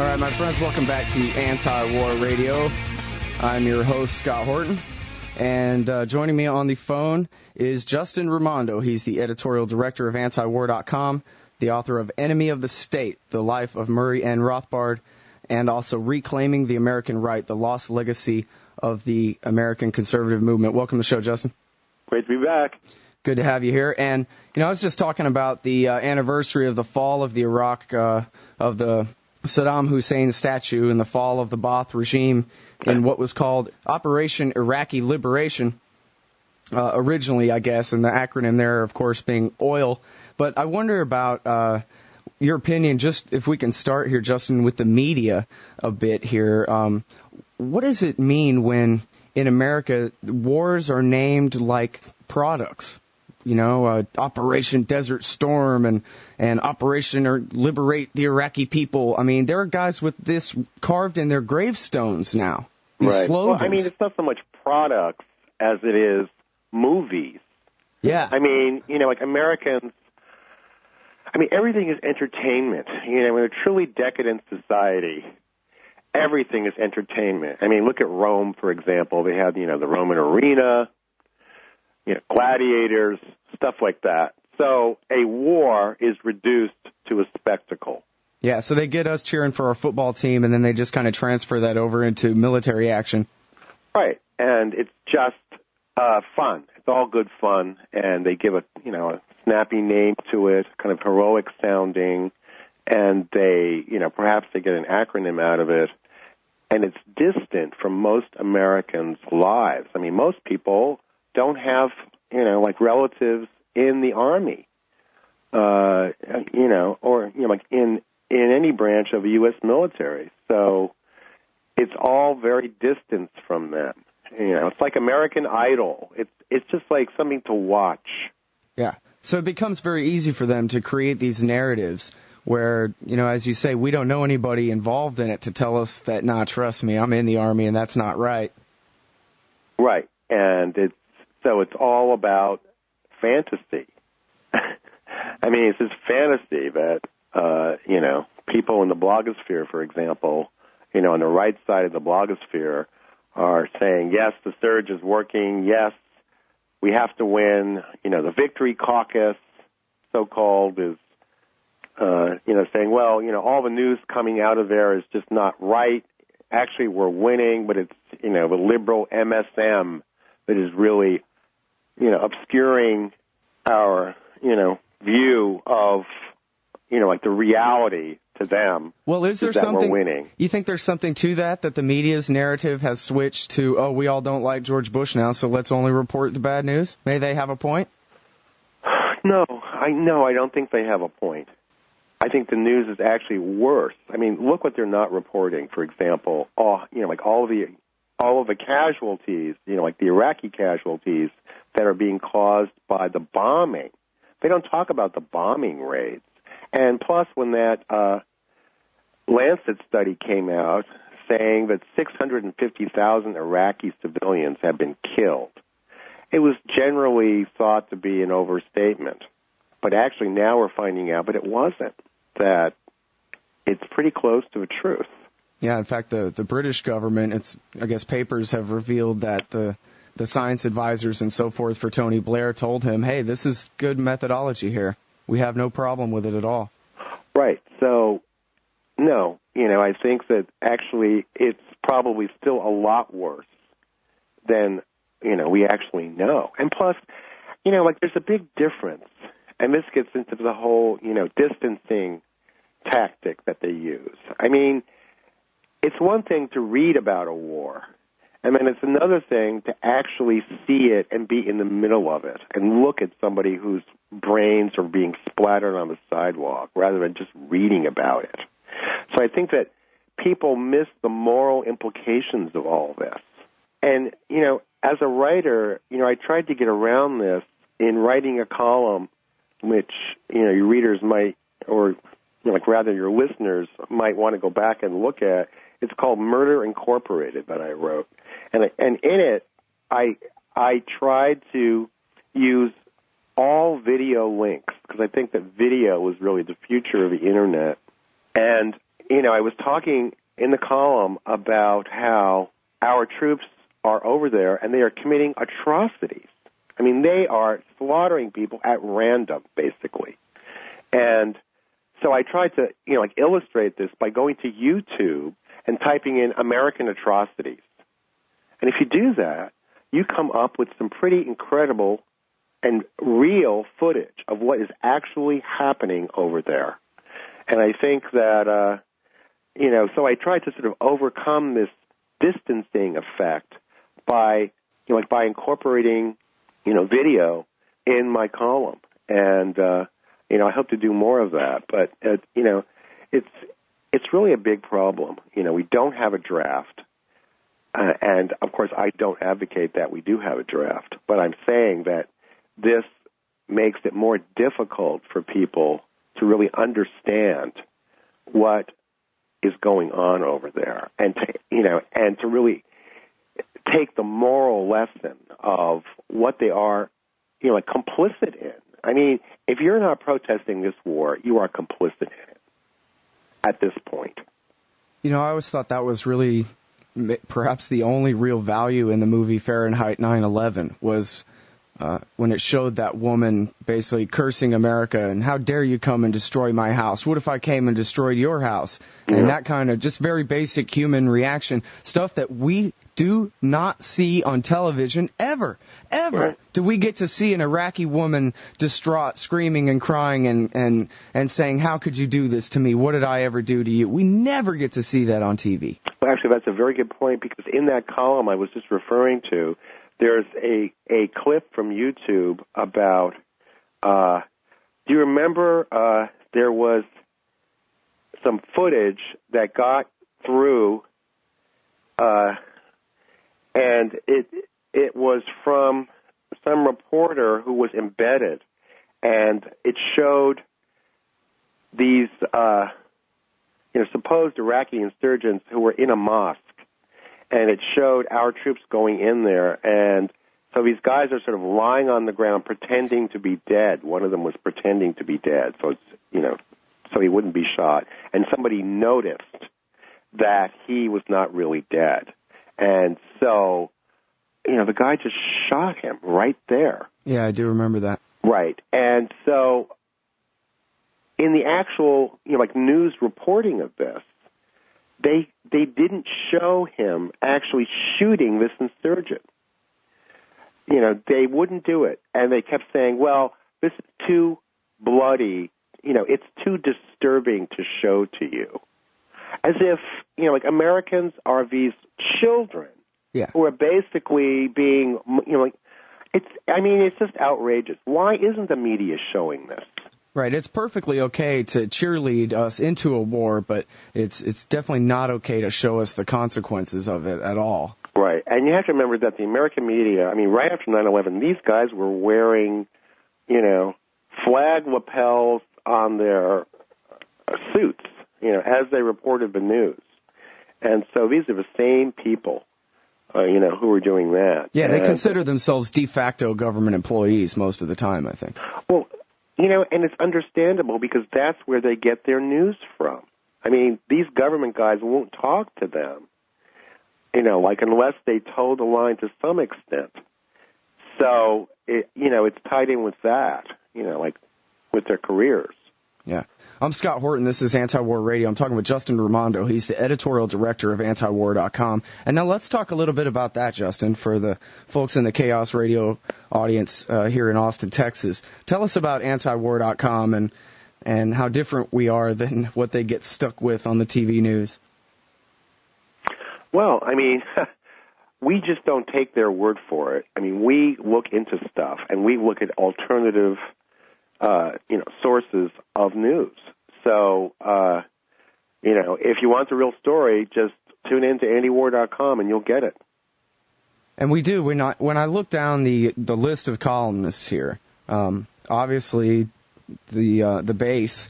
All right, my friends, welcome back to Anti-War Radio. I'm your host, Scott Horton, and joining me on the phone is Justin Raimondo. He's the editorial director of antiwar.com, the author of Enemy of the State, The Life of Murray N. Rothbard, and also Reclaiming the American Right, The Lost Legacy of the American Conservative Movement. Welcome to the show, Justin. Great to be back. Good to have you here. And, I was just talking about the anniversary of the fall of the Iraq, of the Saddam Hussein statue and the fall of the Ba'ath regime in what was called Operation Iraqi Liberation, originally, I guess, and the acronym there, of course, being OIL. But I wonder about your opinion, just if we can start here, Justin, with the media a bit here. What does it mean when, in America, wars are named like products? Operation Desert Storm and Operation Liberate the Iraqi People. I mean, there are guys with this carved in their gravestones now. These slogans. Well, I mean, it's not so much products as it is movies. Yeah. I mean, like Americans, everything is entertainment. In a truly decadent society, everything is entertainment. I mean, look at Rome, for example. They have, the Roman arena, gladiators, stuff like that. So a war is reduced to a spectacle. Yeah, so they get us cheering for our football team, and then they just kind of transfer that over into military action. Right, and it's just fun. It's all good fun, and they give a snappy name to it, kind of heroic sounding, and they, perhaps they get an acronym out of it, and it's distant from most Americans' lives. I mean, most people don't have, relatives in the Army, or, in any branch of the U.S. military. So it's all very distant from them. It's like American Idol. It's just like something to watch. Yeah. So it becomes very easy for them to create these narratives where, as you say, we don't know anybody involved in it to tell us that, nah, trust me, I'm in the Army and that's not right. Right. And it's all about fantasy. I mean, it's this fantasy that, people in the blogosphere, for example, on the right side of the blogosphere are saying, yes, the surge is working. Yes, we have to win. The Victory Caucus, so-called, is, saying, well, all the news coming out of there is just not right. Actually, we're winning, but it's, the liberal MSM that is really, obscuring our, view of, the reality to them. Well, is there something something, we're winning. You think there's something to that the media's narrative has switched to, oh, we all don't like George Bush now, so let's only report the bad news? May they have a point? No, I don't think they have a point. I think the news is actually worse. I mean, look what they're not reporting. For example, all of the casualties, like the Iraqi casualties that are being caused by the bombing. They don't talk about the bombing raids. And plus, when that Lancet study came out saying that 650,000 Iraqi civilians have been killed, it was generally thought to be an overstatement. But actually now we're finding out, but it wasn't, that it's pretty close to the truth. Yeah, in fact, the British government, I guess papers have revealed that the science advisors and so forth for Tony Blair told him, hey, this is good methodology here. We have no problem with it at all. Right. So, no, I think that actually it's probably still a lot worse than, we actually know. And plus, there's a big difference. And this gets into the whole, distancing tactic that they use. I mean, it's one thing to read about a war, and then it's another thing to actually see it and be in the middle of it and look at somebody whose brains are being splattered on the sidewalk rather than just reading about it. So I think that people miss the moral implications of all this. And, as a writer, I tried to get around this in writing a column which, your readers might, or rather your listeners might want to go back and look at. It's called Murder Incorporated that I wrote. And in it, I tried to use all video links because I think that video was really the future of the Internet. And, I was talking in the column about how our troops are over there and they are committing atrocities. I mean, they are slaughtering people at random, basically. And so I tried to, illustrate this by going to YouTube and typing in American atrocities. And if you do that, you come up with some pretty incredible and real footage of what is actually happening over there. And I think that, so I tried to sort of overcome this distancing effect by incorporating, video in my column. And, I hope to do more of that. But, it's really a big problem. We don't have a draft. And, of course, I don't advocate that we do have a draft. But I'm saying that this makes it more difficult for people to really understand what is going on over there, and to really take the moral lesson of what they are, complicit in. I mean, if you're not protesting this war, you are complicit in it at this point. I always thought that was really perhaps the only real value in the movie Fahrenheit 9/11 was when it showed that woman basically cursing America and how dare you come and destroy my house? What if I came and destroyed your house? Yeah. And that kind of just very basic human reaction, stuff that we do not see on television ever. Right. Do we get to see an Iraqi woman distraught, screaming and crying and saying, how could you do this to me? What did I ever do to you? We never get to see that on TV. Well, actually, that's a very good point, because in that column I was just referring to, there's a clip from YouTube about, do you remember there was some footage that got through, and it was from some reporter who was embedded, and it showed these supposed Iraqi insurgents who were in a mosque. And it showed our troops going in there, and so these guys are sort of lying on the ground pretending to be dead. One of them was pretending to be dead, so so he wouldn't be shot. And somebody noticed that he was not really dead, and so the guy just shot him right there. Yeah, I do remember that. Right, and so in the actual news reporting of this, they didn't show him actually shooting this insurgent. They wouldn't do it. And they kept saying, well, this is too bloody. It's too disturbing to show to you. As if, Americans are these children who are basically being, it's just outrageous. Why isn't the media showing this? Right, it's perfectly okay to cheerlead us into a war, but it's definitely not okay to show us the consequences of it at all. Right, and you have to remember that the American media, right after 9/11, these guys were wearing, flag lapels on their suits, as they reported the news. And so these are the same people, who were doing that. Yeah, they consider themselves de facto government employees most of the time, I think. Well, and it's understandable because that's where they get their news from. These government guys won't talk to them, unless they toe the line to some extent. So, it's tied in with that, with their careers. Yeah. I'm Scott Horton. This is Anti-War Radio. I'm talking with Justin Raimondo. He's the editorial director of antiwar.com. And now let's talk a little bit about that, Justin, for the folks in the Chaos Radio audience here in Austin, Texas. Tell us about antiwar.com and how different we are than what they get stuck with on the TV news. Well, we just don't take their word for it. We look into stuff, and we look at alternative sources of news. So, if you want the real story, just tune in to antiwar.com and you'll get it. And we do. When I look down the list of columnists here, obviously the base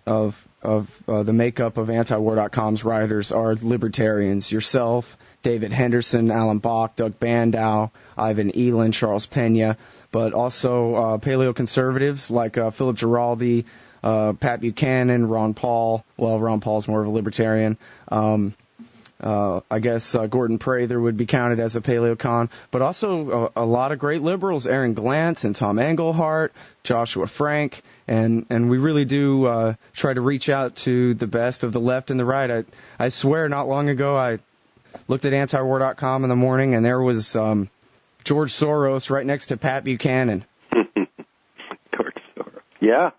of the makeup of antiwar.com's writers are libertarians. Yourself, David Henderson, Alan Bach, Doug Bandow, Ivan Elin, Charles Pena, but also paleoconservatives like Philip Giraldi, Pat Buchanan, Ron Paul. Well, Ron Paul's more of a libertarian. I guess Gordon Prather would be counted as a paleocon, but also a lot of great liberals, Aaron Glantz and Tom Engelhardt, Joshua Frank, and we really do try to reach out to the best of the left and the right. I swear not long ago I looked at antiwar.com in the morning, and there was George Soros right next to Pat Buchanan. George Soros. Yeah.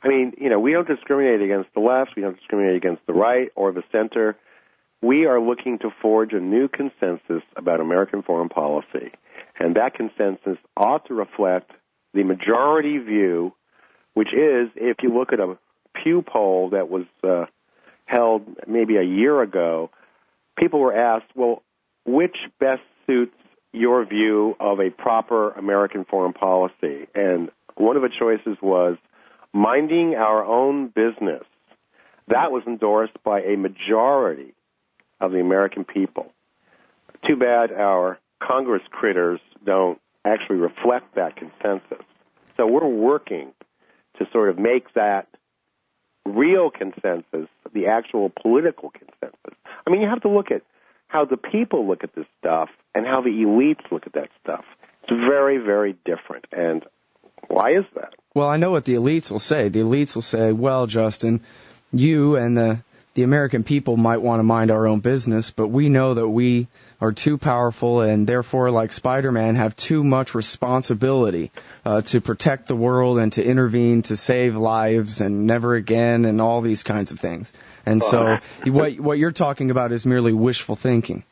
I mean, we don't discriminate against the left, we don't discriminate against the right or the center. We are looking to forge a new consensus about American foreign policy, and that consensus ought to reflect the majority view, which is, if you look at a Pew poll that was held maybe a year ago, people were asked, well, which best suits your view of a proper American foreign policy? And one of the choices was minding our own business. That was endorsed by a majority of the American people. Too bad our Congress critters don't actually reflect that consensus. So we're working to sort of make that real consensus the actual political consensus. I mean, you have to look at how the people look at this stuff and how the elites look at that stuff. It's very, very different. And why is that? Well, I know what the elites will say. The elites will say, well, Justin, you and the American people might want to mind our own business, but we know that we are too powerful and therefore, like Spider-Man, have too much responsibility to protect the world and to intervene to save lives and never again and all these kinds of things. And so what you're talking about is merely wishful thinking.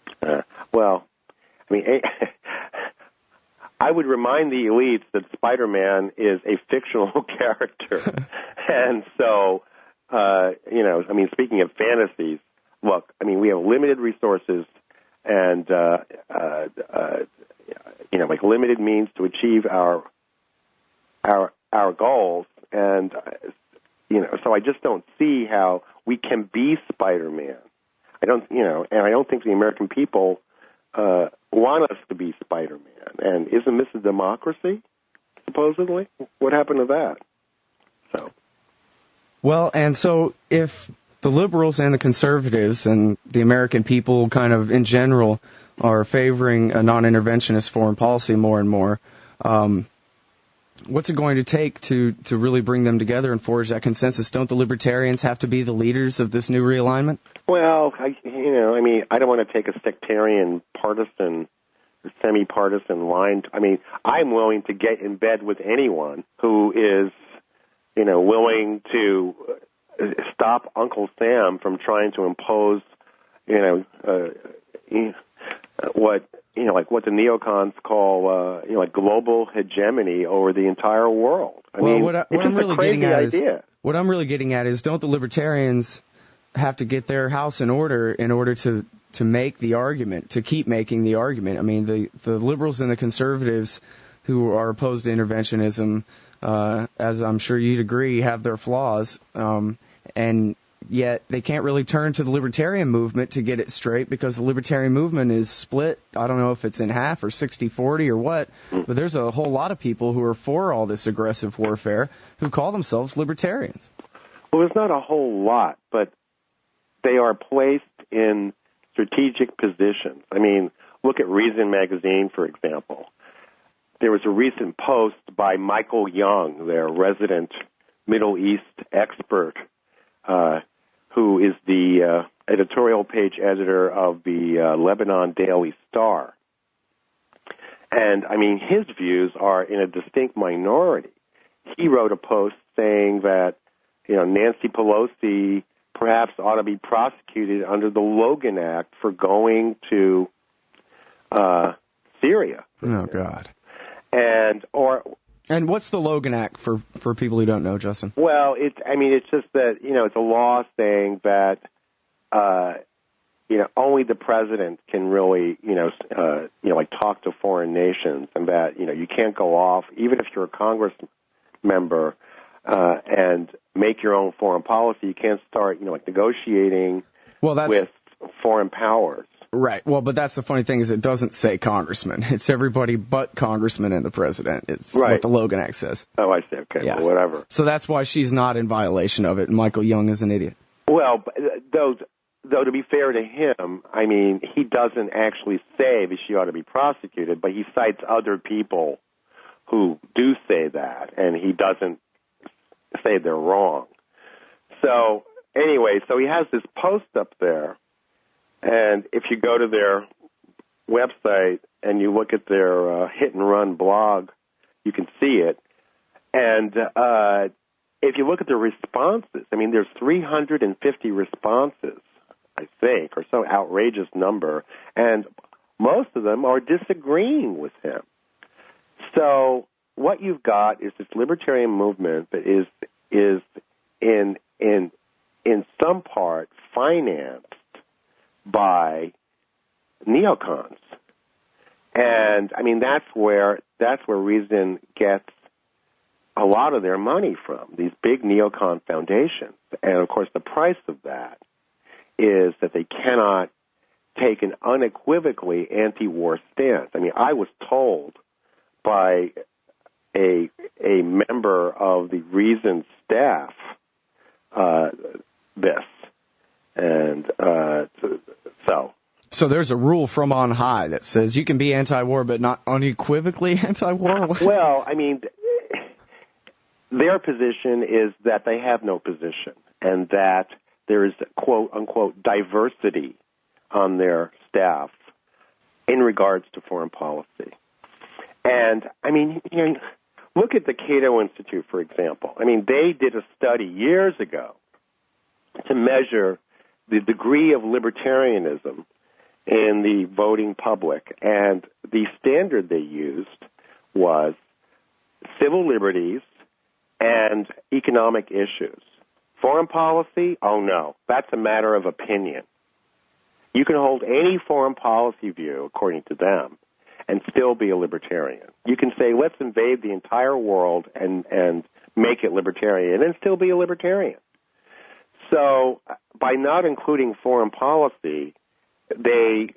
Well, I mean, I would remind the elites that Spider-Man is a fictional character. And so, I mean, speaking of fantasies, look, I mean, we have limited resources and, like limited means to achieve our goals. And, so I just don't see how we can be Spider-Man. I don't think the American people want us to be Spider-Man. And isn't this a democracy, supposedly? What happened to that? So. Well, and so if the liberals and the conservatives and the American people kind of in general are favoring a non-interventionist foreign policy more and more, what's it going to take to really bring them together and forge that consensus? Don't the libertarians have to be the leaders of this new realignment? Well, I don't want to take a sectarian, partisan, semi-partisan line. I mean, I'm willing to get in bed with anyone who is willing to stop Uncle Sam from trying to impose, what the neocons call, global hegemony over the entire world. What I'm really getting at is, don't the libertarians have to get their house in order to make the argument, to keep making the argument? I mean, the liberals and the conservatives who are opposed to interventionism, as I'm sure you'd agree, have their flaws, and yet they can't really turn to the libertarian movement to get it straight, because the libertarian movement is split. I don't know if it's in half or 60-40 or what, but there's a whole lot of people who are for all this aggressive warfare who call themselves libertarians. Well, there's not a whole lot, but they are placed in strategic positions. I mean, look at Reason magazine, for example. There was a recent post by Michael Young, their resident Middle East expert, who is the editorial page editor of the Lebanon Daily Star. And, I mean, his views are in a distinct minority. He wrote a post saying that, Nancy Pelosi perhaps ought to be prosecuted under the Logan Act for going to Syria. Oh, God. And what's the Logan Act for people who don't know, Justin? Well, it's just that, it's a law saying that, only the president can really, talk to foreign nations, and that, you can't go off, even if you're a Congress member, and make your own foreign policy. You can't start, negotiating with foreign powers. Right. Well, but that's the funny thing is it doesn't say congressman. It's everybody but congressman and the president. It's right. what the Logan Act says. Oh, I see. Okay, yeah. Well, whatever. So that's why she's not in violation of it, and Michael Young is an idiot. Well, though to be fair to him, I mean, he doesn't actually say that she ought to be prosecuted, but he cites other people who do say that, and he doesn't say they're wrong. So anyway, so he has this post up there, and if you go to their website and you look at their hit and run blog, you can see it. And if you look at the responses, I mean, there's 350 responses, I think, or some outrageous number, and most of them are disagreeing with him. So what you've got is this libertarian movement that is in some part financed by neocons. And I mean that's where Reason gets a lot of their money from, these big neocon foundations. And of course the price of that is that they cannot take an unequivocally anti-war stance. I mean, I was told by a member of the Reason staff this. And So there's a rule from on high that says you can be anti-war but not unequivocally anti-war? Well, I mean, their position is that they have no position and that there is, quote-unquote, diversity on their staff in regards to foreign policy. And, I mean, you know, look at the Cato Institute, for example. I mean, they did a study years ago to measure the degree of libertarianism in the voting public. And the standard they used was civil liberties and economic issues. Foreign policy? Oh, no. That's a matter of opinion. You can hold any foreign policy view, according to them, and still be a libertarian. You can say, let's invade the entire world and make it libertarian and still be a libertarian. So by not including foreign policy, they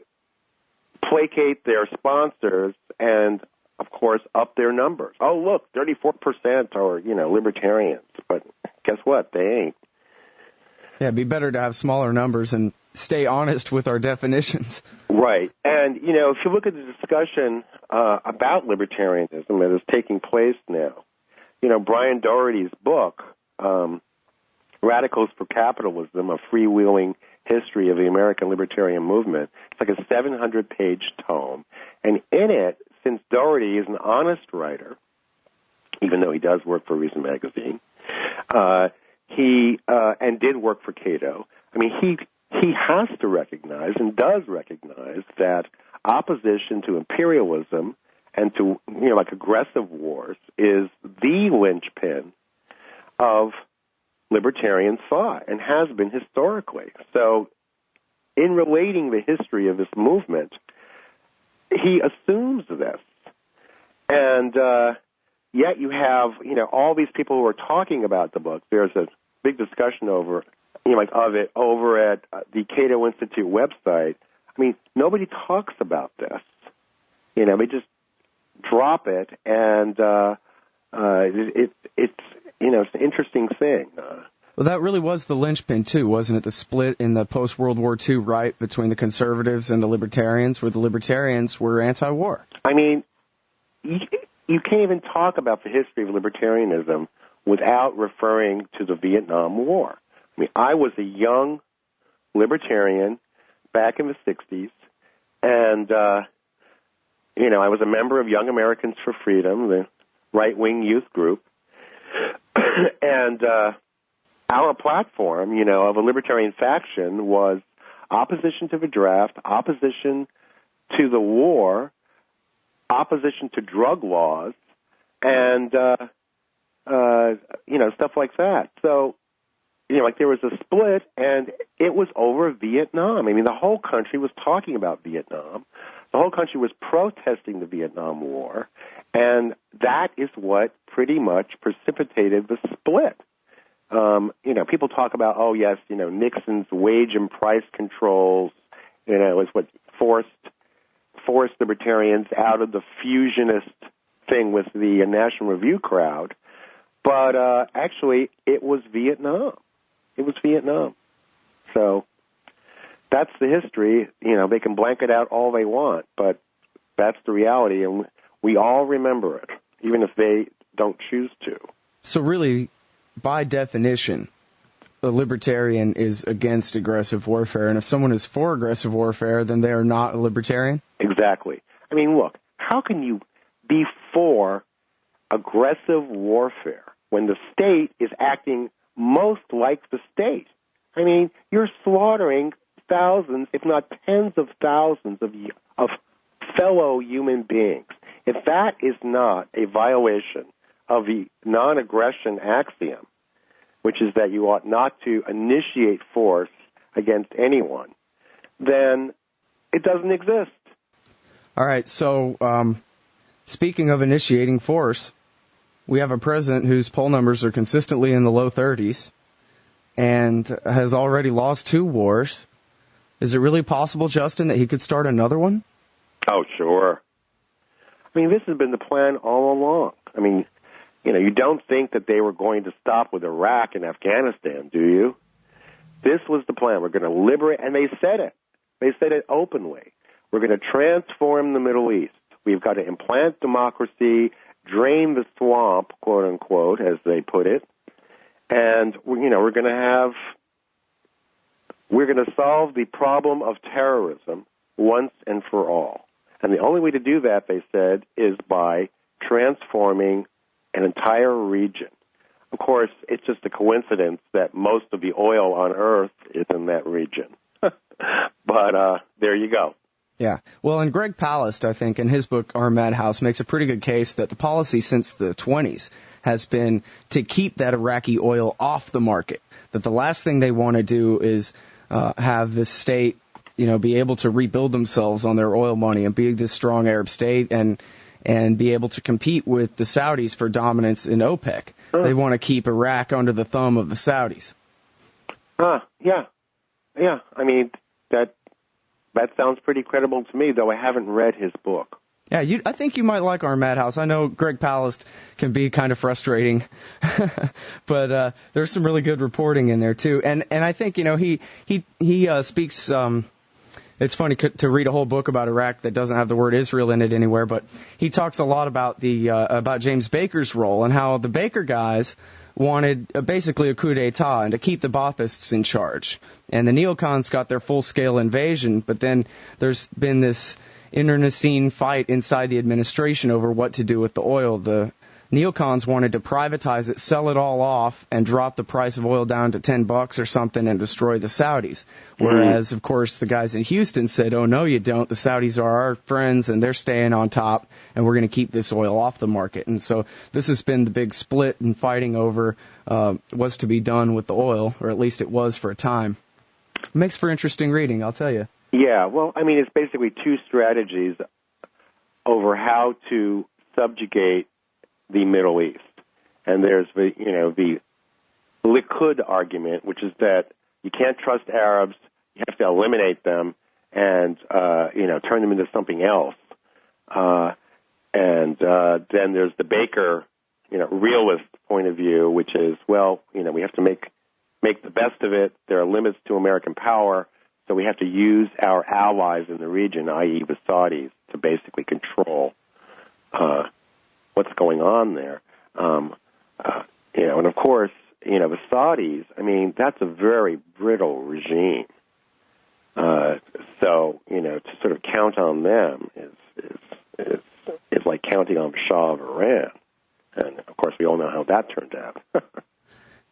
placate their sponsors and, of course, up their numbers. Oh, look, 34% are, libertarians. But guess what? They ain't. Yeah, it'd be better to have smaller numbers and stay honest with our definitions. Right. And, if you look at the discussion about libertarianism that is taking place now, Brian Doherty's book, Radicals for Capitalism, A Freewheeling History of the American Libertarian Movement. It's like a 700-page tome. And in it, since Doherty is an honest writer, even though he does work for Reason Magazine, he did work for Cato. I mean, he has to recognize and does recognize that opposition to imperialism and to, like aggressive wars is the linchpin of libertarian thought and has been historically. So in relating the history of this movement, he assumes this. And yet you have, all these people who are talking about the book. There's a big discussion of it over at the Cato Institute website. I mean, nobody talks about this. They just drop it, and it's an interesting thing. Well, that really was the linchpin, too, wasn't it? The split in the post-World War II right between the conservatives and the libertarians, where the libertarians were anti-war. I mean, you can't even talk about the history of libertarianism without referring to the Vietnam War. I mean, I was a young libertarian back in the 60s, and, I was a member of Young Americans for Freedom, the right-wing youth group, and our platform, of a libertarian faction was opposition to the draft, opposition to the war, opposition to drug laws, and, stuff like that. So, there was a split, and it was over Vietnam. I mean, the whole country was talking about Vietnam. The whole country was protesting the Vietnam War, and that is what pretty much precipitated the split. People talk about, Nixon's wage and price controls, is what forced libertarians out of the fusionist thing with the National Review crowd. But actually, it was Vietnam. It was Vietnam. So that's the history. You know, they can blanket out all they want, but that's the reality, and we all remember it, even if they don't choose to. So really, by definition, a libertarian is against aggressive warfare, and if someone is for aggressive warfare, then they are not a libertarian? Exactly. I mean, look, how can you be for aggressive warfare when the state is acting most like the state? I mean, you're slaughtering thousands, if not tens of thousands of fellow human beings. If that is not a violation of the non-aggression axiom, which is that you ought not to initiate force against anyone, then it doesn't exist. All right, so speaking of initiating force, we have a president whose poll numbers are consistently in the low 30s and has already lost 2 wars. Is it really possible, Justin, that he could start another one? Oh, sure. I mean, this has been the plan all along. I mean, you know, you don't think that they were going to stop with Iraq and Afghanistan, do you? This was the plan. We're going to liberate, and they said it. They said it openly. We're going to transform the Middle East. We've got to implant democracy, drain the swamp, quote unquote, as they put it, and you know, we're going to solve the problem of terrorism once and for all. And the only way to do that, they said, is by transforming an entire region. Of course, it's just a coincidence that most of the oil on Earth is in that region. But there you go. Yeah. Well, and Greg Palast, I think, in his book, Our Madhouse, makes a pretty good case that the policy since the 20s has been to keep that Iraqi oil off the market, that the last thing they want to do is have this state, you know, be able to rebuild themselves on their oil money and be this strong Arab state and be able to compete with the Saudis for dominance in OPEC. They want to keep Iraq under the thumb of the Saudis. Yeah. I mean, that sounds pretty credible to me, though I haven't read his book. Yeah, I think you might like Our Madhouse. I know Greg Palast can be kind of frustrating, but there's some really good reporting in there too. And I think, you know, he speaks. It's funny to read a whole book about Iraq that doesn't have the word Israel in it anywhere, but he talks a lot about about James Baker's role and how the Baker guys wanted basically a coup d'etat and to keep the Baathists in charge. And the neocons got their full-scale invasion, but then there's been this internecine fight inside the administration over what to do with the oil. The neocons wanted to privatize it, sell it all off, and drop the price of oil down to $10 or something and destroy the Saudis. Whereas, of course, the guys in Houston said, oh, no, you don't. The Saudis are our friends, and they're staying on top, and we're going to keep this oil off the market. And so this has been the big split and fighting over what's to be done with the oil, or at least it was for a time. It makes for interesting reading, I'll tell you. Yeah, well, I mean, it's basically 2 strategies over how to subjugate the Middle East. And there's the Likud argument, which is that you can't trust Arabs, you have to eliminate them and turn them into something else. And then there's the Baker, realist point of view, which is, well, we have to make the best of it. There are limits to American power, so we have to use our allies in the region, i.e. the Saudis, to basically control what's going on there. And of course, the Saudis, I mean, that's a very brittle regime. So, to sort of count on them is like counting on the Shah of Iran. And, of course, we all know how that turned out.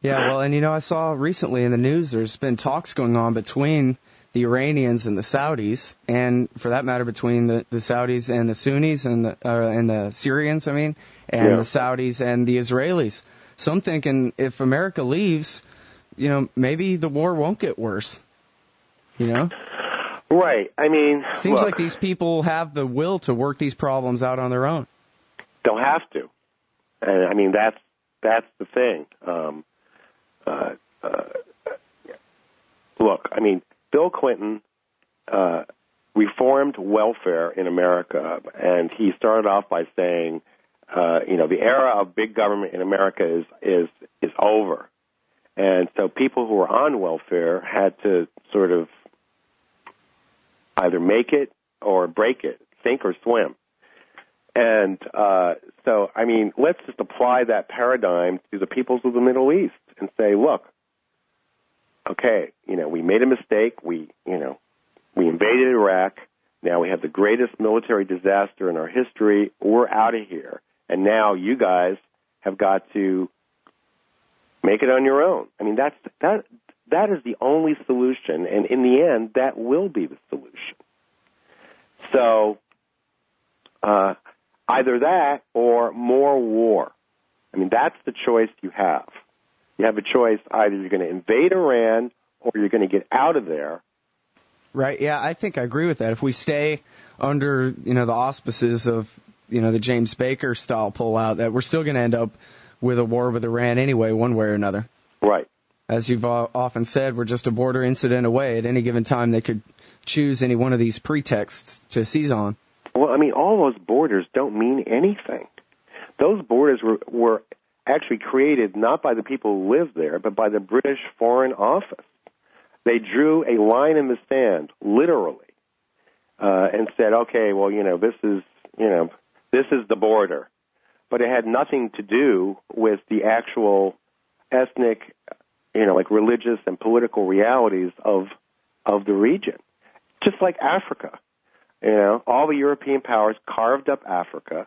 Yeah, well, and, I saw recently in the news there's been talks going on between the Iranians and the Saudis, and for that matter, between the Saudis and the Sunnis and the Syrians, and the Saudis and the Israelis. So I'm thinking if America leaves, maybe the war won't get worse. Right. I mean, seems like these people have the will to work these problems out on their own. They'll have to. And I mean, that's the thing. Look, I mean, Bill Clinton reformed welfare in America, and he started off by saying, the era of big government in America is over. And so people who were on welfare had to sort of either make it or break it, sink or swim. And let's just apply that paradigm to the peoples of the Middle East and say, look, okay, we made a mistake. We invaded Iraq. Now we have the greatest military disaster in our history. We're out of here. And now you guys have got to make it on your own. I mean, that is the only solution. And in the end, that will be the solution. So either that or more war. I mean, that's the choice you have. You have a choice. Either you're going to invade Iran or you're going to get out of there. Right. Yeah, I think I agree with that. If we stay under, the auspices of, the James Baker style pullout, that we're still going to end up with a war with Iran anyway, one way or another. Right. As you've often said, we're just a border incident away. At any given time, they could choose any one of these pretexts to seize on. Well, I mean, all those borders don't mean anything. Those borders were actually created not by the people who lived there, but by the British Foreign Office. They drew a line in the sand, literally, and said, okay, well, this is the border. But it had nothing to do with the actual ethnic, religious and political realities of the region. Just like Africa. All the European powers carved up Africa,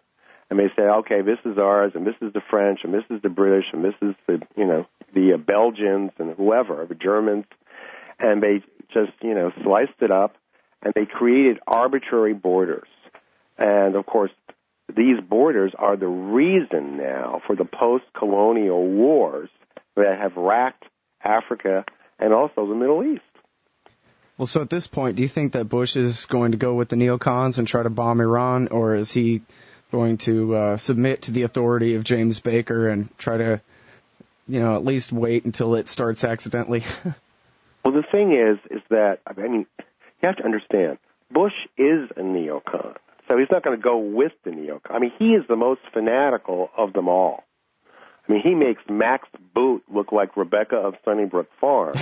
and they said, okay, this is ours, and this is the French, and this is the British, and this is the Belgians and whoever, the Germans, and they just, sliced it up, and they created arbitrary borders. And, of course, these borders are the reason now for the post-colonial wars that have racked Africa and also the Middle East. Well, so at this point, do you think that Bush is going to go with the neocons and try to bomb Iran, or is he going to submit to the authority of James Baker and try to, at least wait until it starts accidentally? Well, the thing is that, you have to understand, Bush is a neocon, so he's not going to go with the neocon. I mean, he is the most fanatical of them all. I mean, he makes Max Boot look like Rebecca of Sunnybrook Farm.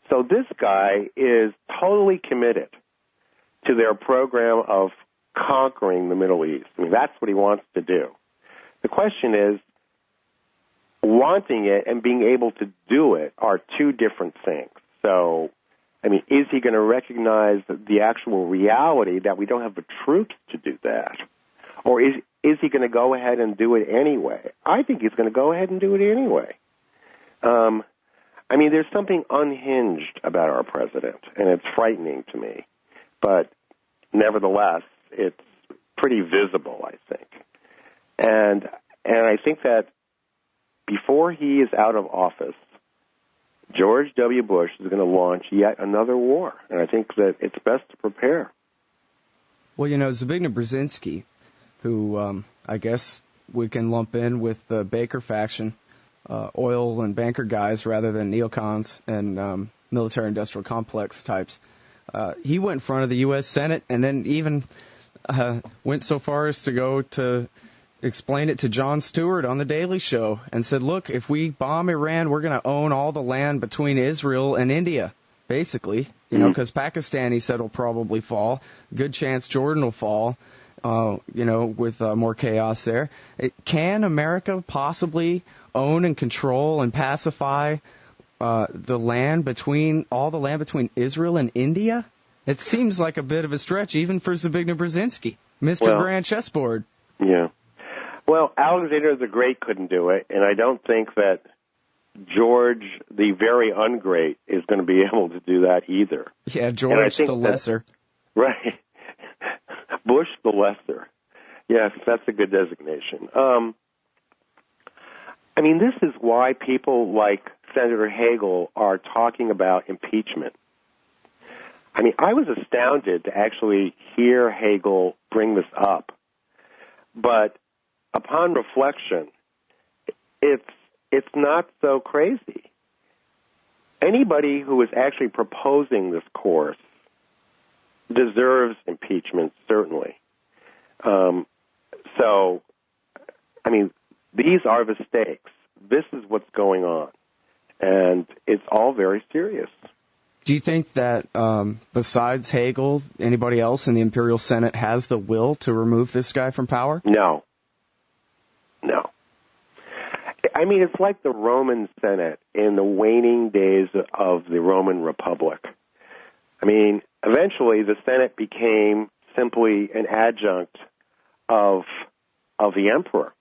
So this guy is totally committed to their program of conquering the Middle East. I mean, that's what he wants to do. The question is, wanting it and being able to do it are two different things. So, is he going to recognize the actual reality that we don't have the troops to do that? Or is he going to go ahead and do it anyway? I think he's going to go ahead and do it anyway. There's something unhinged about our president, and it's frightening to me. But nevertheless, it's pretty visible, I think. And I think that before he is out of office, George W. Bush is going to launch yet another war, and I think that it's best to prepare. Well, Zbigniew Brzezinski, who I guess we can lump in with the Baker faction, oil and banker guys rather than neocons and military-industrial complex types. He went in front of the U.S. Senate and then even went so far as to go to explain it to Jon Stewart on The Daily Show and said, look, if we bomb Iran, we're going to own all the land between Israel and India, basically, because Pakistan, he said, will probably fall. Good chance Jordan will fall, with more chaos there. Can America possibly own and control and pacify all the land between Israel and India? It seems like a bit of a stretch, even for Zbigniew Brzezinski, Mr. Grand Chessboard. Yeah. Well, Alexander the Great couldn't do it, and I don't think that George the Very Ungreat is going to be able to do that either. Yeah, George the Lesser. Right. Bush the Lesser. Yes, that's a good designation. This is why people like Senator Hagel are talking about impeachment. I was astounded to actually hear Hagel bring this up. But upon reflection, it's not so crazy. Anybody who is actually proposing this course deserves impeachment, certainly. So, I mean, these are the stakes. This is what's going on, and it's all very serious. Do you think that besides Hagel, anybody else in the Imperial Senate has the will to remove this guy from power? No. I mean, it's like the Roman Senate in the waning days of the Roman Republic. I mean, eventually the Senate became simply an adjunct of the emperor.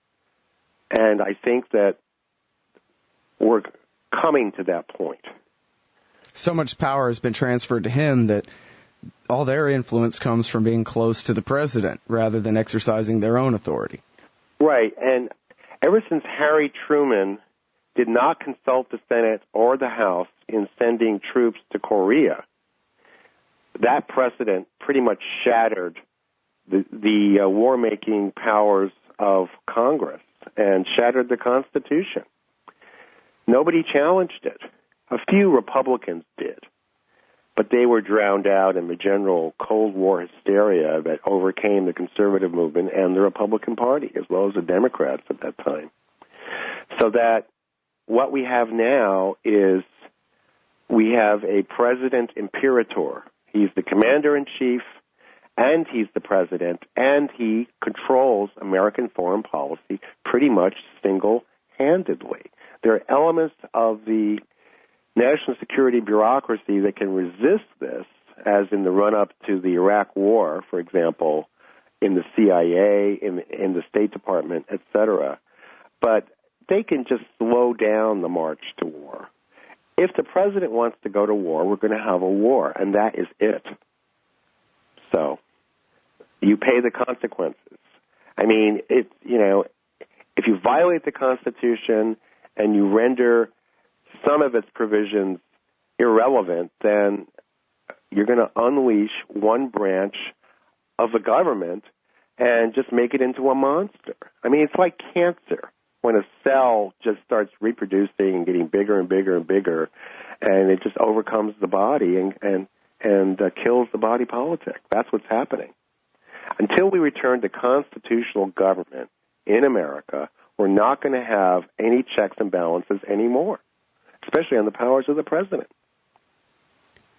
And I think that we're coming to that point. So much power has been transferred to him that all their influence comes from being close to the president rather than exercising their own authority. Right, and ever since Harry Truman did not consult the Senate or the House in sending troops to Korea, that precedent pretty much shattered the war-making powers of Congress and shattered the Constitution. Nobody challenged it. A few Republicans did, but they were drowned out in the general Cold War hysteria that overcame the conservative movement and the Republican Party, as well as the Democrats at that time. So that what we have now is we have a president imperator. He's the commander-in-chief, and he's the president, and he controls American foreign policy pretty much single-handedly. There are elements of the national security bureaucracy that can resist this, as in the run-up to the Iraq War, for example, in the CIA, in the State Department, etc. But they can just slow down the march to war. If the president wants to go to war, we're going to have a war, and that is it. So you pay the consequences. I mean, if you violate the Constitution and you render some of its provisions irrelevant, then you're going to unleash one branch of the government and just make it into a monster. I mean, it's like cancer. When a cell just starts reproducing and getting bigger and bigger and bigger, and it just overcomes the body and kills the body politic. That's what's happening. Until we return to constitutional government in America, we're not going to have any checks and balances anymore, especially on the powers of the president.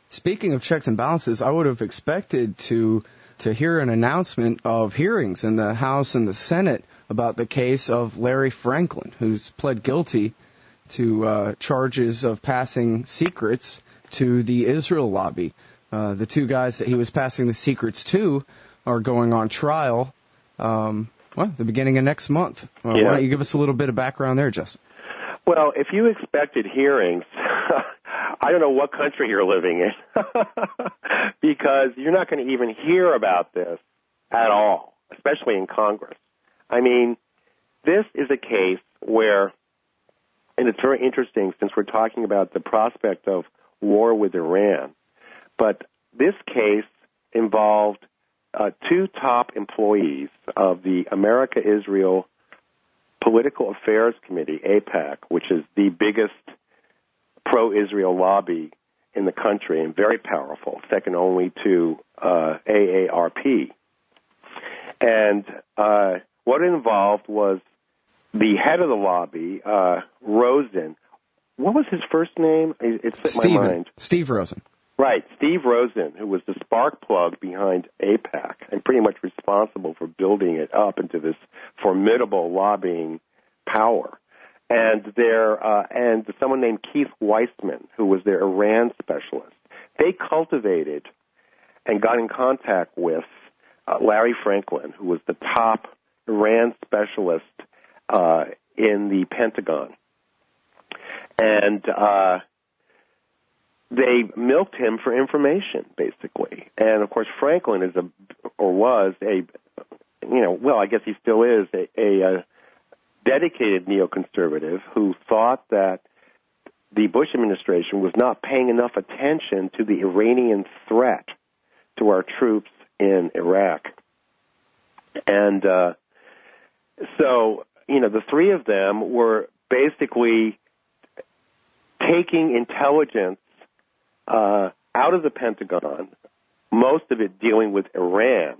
Speaking of checks and balances, I would have expected to hear an announcement of hearings in the House and the Senate about the case of Larry Franklin, who's pled guilty to charges of passing secrets to the Israel lobby. The two guys that he was passing the secrets to are going on trial the beginning of next month. Why don't you give us a little bit of background there, Justin? Well, if you expected hearings, I don't know what country you're living in, because you're not going to even hear about this at all, especially in Congress. I mean, this is a case where, and it's very interesting since we're talking about the prospect of war with Iran, but this case involved two top employees of the America-Israel Political Affairs Committee, AIPAC, which is the biggest pro-Israel lobby in the country and very powerful, second only to AARP. And what it involved was the head of the lobby, Rosen. What was his first name? It slipped my mind. Steve Rosen. Right, Steve Rosen, who was the spark plug behind AIPAC and pretty much responsible for building it up into this formidable lobbying power. And and someone named Keith Weissman, who was their Iran specialist. They cultivated and got in contact with Larry Franklin, who was the top Iran specialist in the Pentagon. And they milked him for information, basically. And, of course, Franklin I guess he still is, a dedicated neoconservative who thought that the Bush administration was not paying enough attention to the Iranian threat to our troops in Iraq. And so, the three of them were basically taking intelligence out of the Pentagon, most of it dealing with Iran,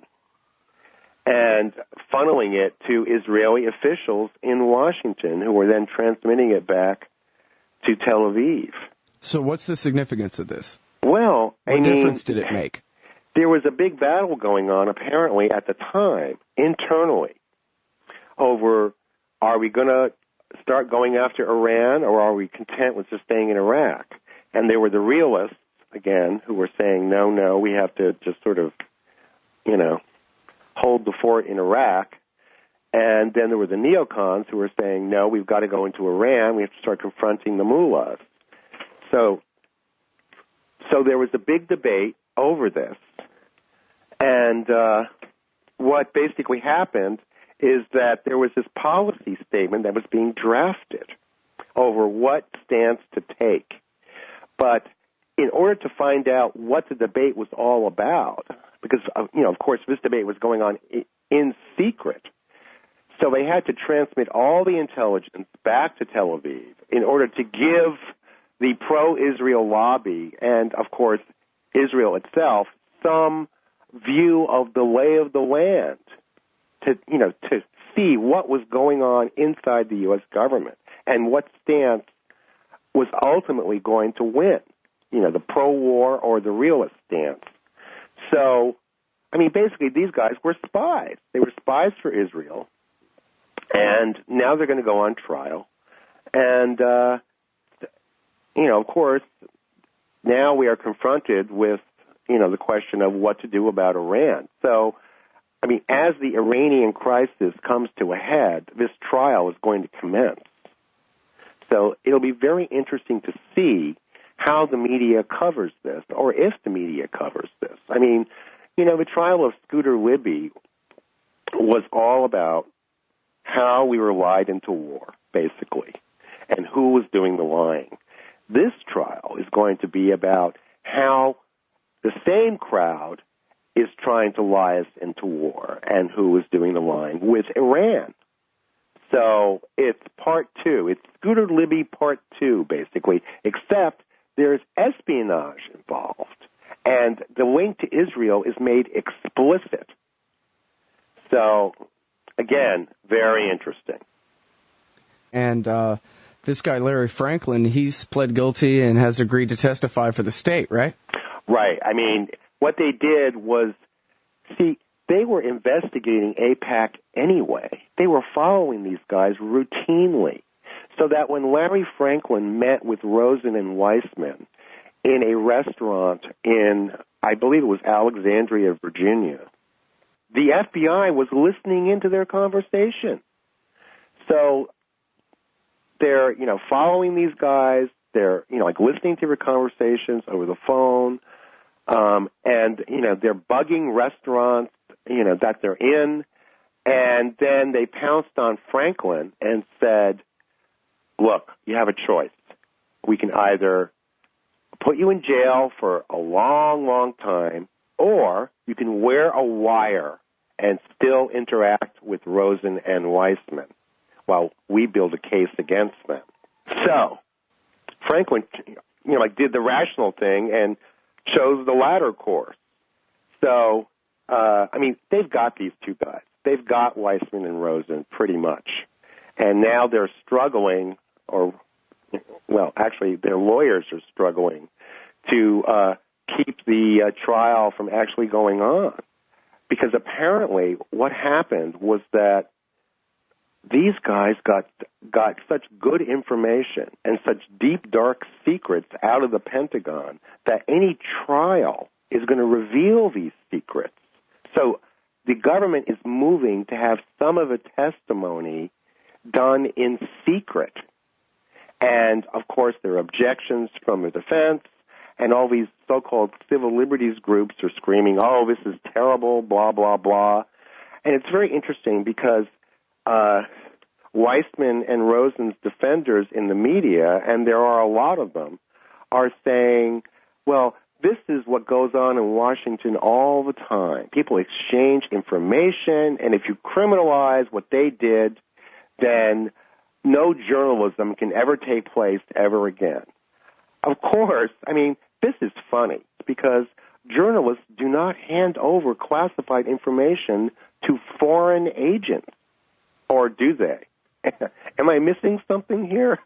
and funneling it to Israeli officials in Washington, who were then transmitting it back to Tel Aviv. So what's the significance of this? Well, what difference did it make? There was a big battle going on, apparently, at the time, internally, over, are we going to start going after Iran, or are we content with just staying in Iraq? And there were the realists, again, who were saying, no, we have to just sort of, hold the fort in Iraq. And then there were the neocons who were saying, no, we've got to go into Iran. We have to start confronting the mullahs. So there was a big debate over this. And what basically happened is that there was this policy statement that was being drafted over what stance to take. But in order to find out what the debate was all about, because, of course, this debate was going on in secret, so they had to transmit all the intelligence back to Tel Aviv in order to give the pro-Israel lobby and, of course, Israel itself some view of the lay of the land to see what was going on inside the U.S. government and what stance was ultimately going to win, the pro-war or the realist stance. So, basically these guys were spies. They were spies for Israel, and now they're going to go on trial. And, of course, now we are confronted with, the question of what to do about Iran. So, as the Iranian crisis comes to a head, this trial is going to commence. So it'll be very interesting to see how the media covers this, or if the media covers this. The trial of Scooter Libby was all about how we were lied into war, basically, and who was doing the lying. This trial is going to be about how the same crowd is trying to lie us into war and who is doing the lying with Iran. So it's part two. It's Scooter Libby part two, basically, except there's espionage involved. And the link to Israel is made explicit. So, again, very interesting. And this guy, Larry Franklin, he's pled guilty and has agreed to testify for the state, right? Right. What they did was, they were investigating AIPAC anyway. They were following these guys routinely. So that when Larry Franklin met with Rosen and Weissman in a restaurant in, I believe it was Alexandria, Virginia, the FBI was listening into their conversation. So they're, following these guys. They're, listening to their conversations over the phone. And, they're bugging restaurants, that they're in. And then they pounced on Franklin and said, look, you have a choice. We can either put you in jail for a long, long time, or you can wear a wire and still interact with Rosen and Weissman while we build a case against them. So Franklin, did the rational thing and chose the latter course. So, they've got these two guys. They've got Weissman and Rosen pretty much. And now they're struggling, actually their lawyers are struggling to keep the trial from actually going on. Because apparently what happened was that these guys got such good information and such deep, dark secrets out of the Pentagon that any trial is going to reveal these secrets. So the government is moving to have some of the testimony done in secret. And, of course, there are objections from the defense, and all these so-called civil liberties groups are screaming, oh, this is terrible, blah, blah, blah. And it's very interesting because Weissman and Rosen's defenders in the media, and there are a lot of them, are saying, well, this is what goes on in Washington all the time. People exchange information, and if you criminalize what they did, then no journalism can ever take place ever again. Of course, this is funny because journalists do not hand over classified information to foreign agents, or do they? Am I missing something here?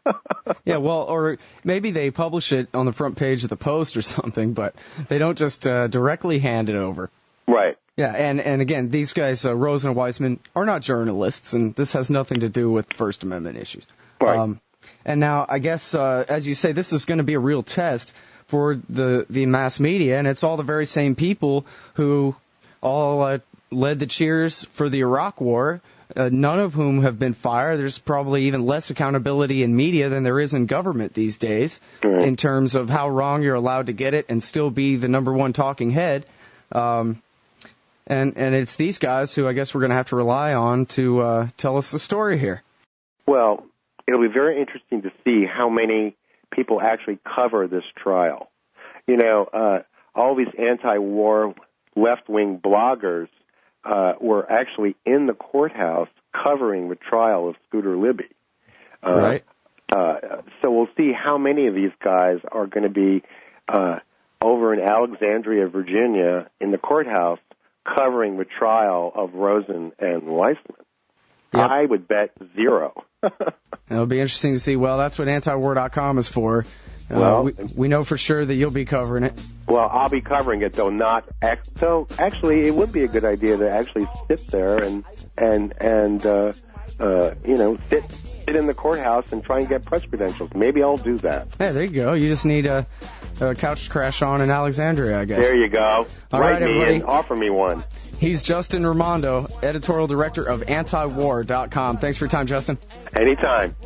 Yeah, well, or maybe they publish it on the front page of the Post or something, but they don't just directly hand it over. Right. Yeah, and again, these guys, Rosen and Weissman, are not journalists, and this has nothing to do with First Amendment issues. Right. And now, I guess, as you say, this is going to be a real test for the mass media, and it's all the very same people who all led the cheers for the Iraq War, none of whom have been fired. There's probably even less accountability in media than there is in government these days in terms of how wrong you're allowed to get it and still be the number one talking head. And it's these guys who I guess we're going to have to rely on to tell us the story here. Well, it'll be very interesting to see how many people actually cover this trial. You know, all these anti-war left-wing bloggers were actually in the courthouse covering the trial of Scooter Libby. Right. So we'll see how many of these guys are going to be over in Alexandria, Virginia, in the courthouse covering the trial of Rosen and Weissman. Yep. I would bet zero. It'll be interesting to see. Well, that's what antiwar.com is for. Well, we know for sure that you'll be covering it. Well, I'll be covering it, though not. So actually, it would be a good idea to actually sit there and sit in the courthouse and try and get press credentials. Maybe I'll do that. Hey, there you go. You just need a couch to crash on in Alexandria, I guess. There you go. All Write right, me everybody. and offer me one. He's Justin Raimondo, editorial director of antiwar.com. Thanks for your time, Justin. Anytime.